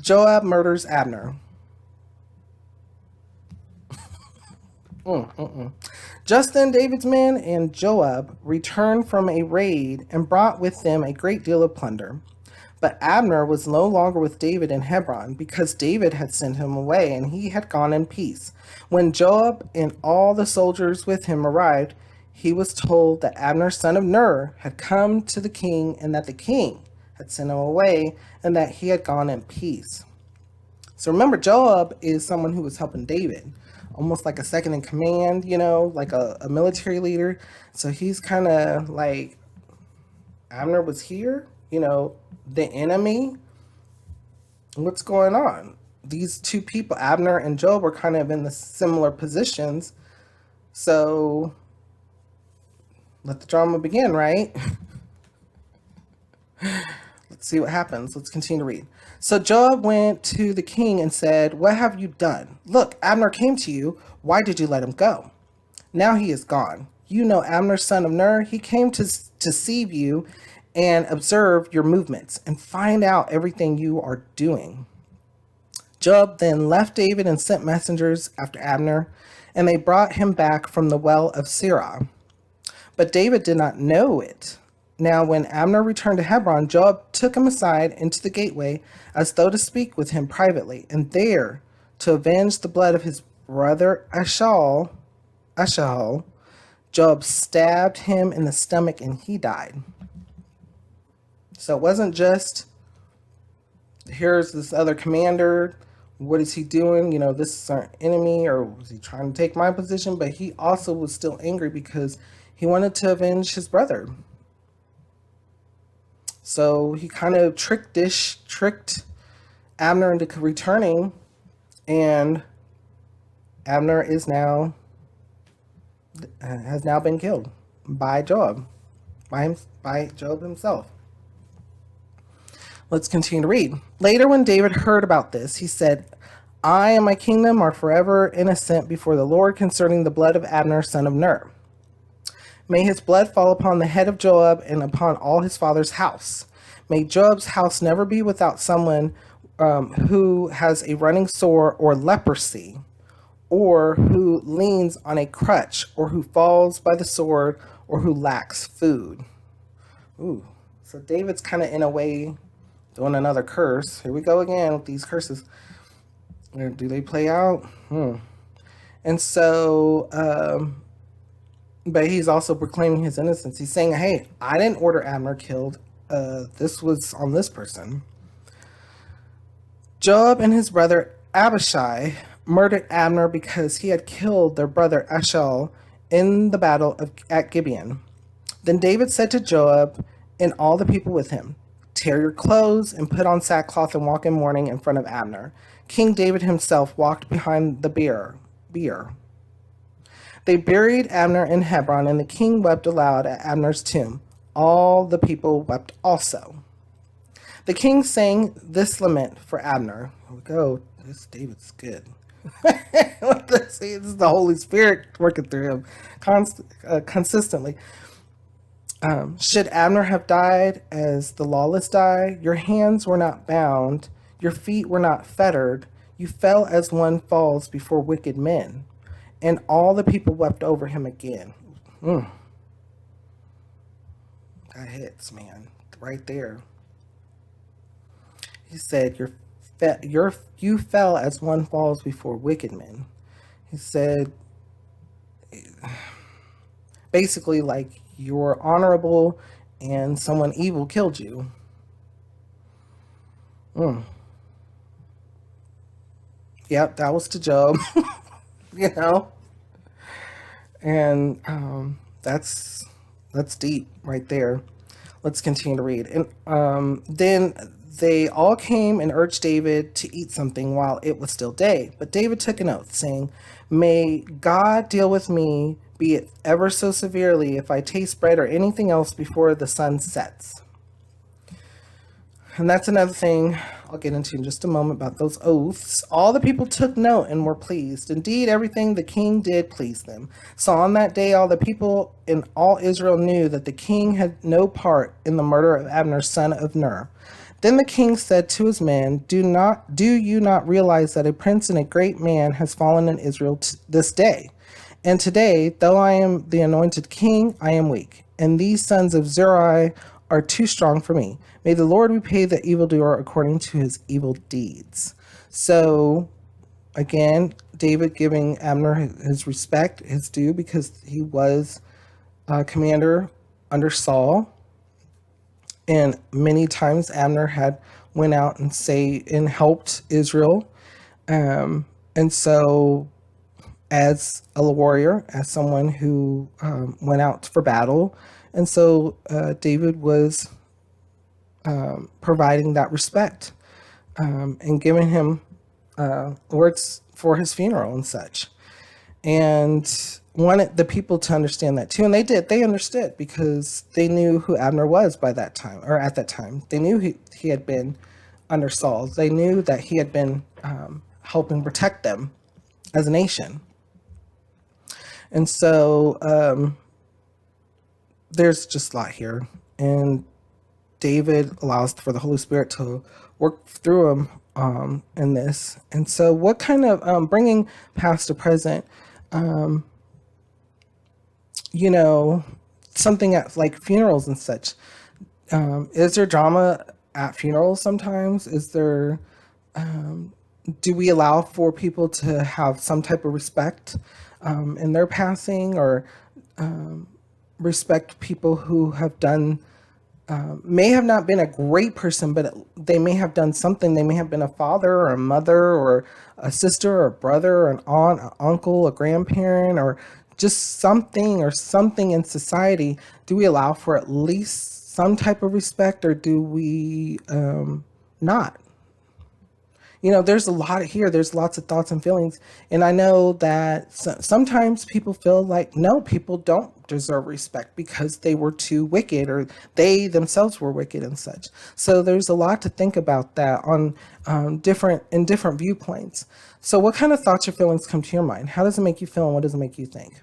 Joab murders Abner. Just then David's men and Joab returned from a raid and brought with them a great deal of plunder. But Abner was no longer with David in Hebron because David had sent him away and he had gone in peace. When Joab and all the soldiers with him arrived, he was told that Abner, son of Ner, had come to the king and that the king had sent him away and that he had gone in peace. So remember, Joab is someone who was helping David, almost like a second in command, like a military leader. So he's kind of like, Abner was here, the enemy. What's going on? These two people, Abner and Joab, were kind of in the similar positions. So let the drama begin, right? Let's see what happens. Let's continue to read. So Joab went to the king and said, "What have you done? Look, Abner came to you. Why did you let him go? Now he is gone. You know Abner, son of Ner. He came to see you and observe your movements and find out everything you are doing." Joab then left David and sent messengers after Abner, and they brought him back from the well of Sirah. But David did not know it. Now, when Abner returned to Hebron, Joab took him aside into the gateway as though to speak with him privately, and there, to avenge the blood of his brother Ashahel, Joab stabbed him in the stomach and he died. So it wasn't just, here's this other commander, what is he doing? This is our enemy, or was he trying to take my position? But he also was still angry because he wanted to avenge his brother. So he kind of tricked Abner into returning, and Abner has now been killed by Joab, by Joab himself. Let's continue to read. Later, when David heard about this, he said, "I and my kingdom are forever innocent before the Lord concerning the blood of Abner, son of Ner. May his blood fall upon the head of Joab and upon all his father's house. May Joab's house never be without someone who has a running sore or leprosy, or who leans on a crutch, or who falls by the sword, or who lacks food." Ooh. So David's kind of in a way doing another curse. Here we go again with these curses. Do they play out? And so, but he's also proclaiming his innocence. He's saying, "Hey, I didn't order Abner killed. This was on this person." Joab and his brother Abishai murdered Abner because he had killed their brother Ashahel in the battle at Gibeon. Then David said to Joab and all the people with him, "Tear your clothes and put on sackcloth and walk in mourning in front of Abner." King David himself walked behind the bier. They buried Abner in Hebron, and the king wept aloud at Abner's tomb. All the people wept also. The king sang this lament for Abner. Here we go. This David's good. This is the Holy Spirit working through him consistently. Should Abner have died as the lawless die? Your hands were not bound, your feet were not fettered. You fell as one falls before wicked men. And all the people wept over him again. That hits, man. Right there. He said, you fell as one falls before wicked men. He said, basically, like, you were honorable and someone evil killed you. Yep, that was to Job. And that's deep right there. Let's continue to read. And then they all came and urged David to eat something while it was still day. But David took an oath, saying, "May God deal with me, be it ever so severely, if I taste bread or anything else before the sun sets." And that's another thing I'll get into in just a moment about those oaths. All the people took note and were pleased. Indeed, everything the king did pleased them. So on that day, all the people in all Israel knew that the king had no part in the murder of Abner, son of Ner. Then the king said to his men, do you not realize that a prince and a great man has fallen in Israel this day? And today, though I am the anointed king, I am weak, and these sons of Zeruiah are too strong for me. May the Lord repay the evildoer according to his evil deeds. So, again, David giving Abner his respect, his due, because he was commander under Saul, and many times Abner had went out and helped Israel, and so as a warrior, as someone who went out for battle, and so David was providing that respect and giving him words for his funeral and such, and wanted the people to understand that too. And they did. They understood because they knew who Abner was by that time, or at that time. They knew he had been under Saul. They knew that he had been helping protect them as a nation. And so there's just a lot here. And David allows for the Holy Spirit to work through him in this. And so what kind of, bringing past to present, something at like funerals and such. Is there drama at funerals sometimes? Is there, do we allow for people to have some type of respect in their passing, or respect people who have done, may have not been a great person, but they may have done something. They may have been a father or a mother or a sister or a brother or an aunt, an uncle, a grandparent, or just something in society. Do we allow for at least some type of respect, or do we not? There's a lot here. There's lots of thoughts and feelings. And I know that sometimes people feel like, no, people don't deserve respect because they were too wicked, or they themselves were wicked and such. So there's a lot to think about that on different viewpoints. So what kind of thoughts or feelings come to your mind? How does it make you feel, and what does it make you think?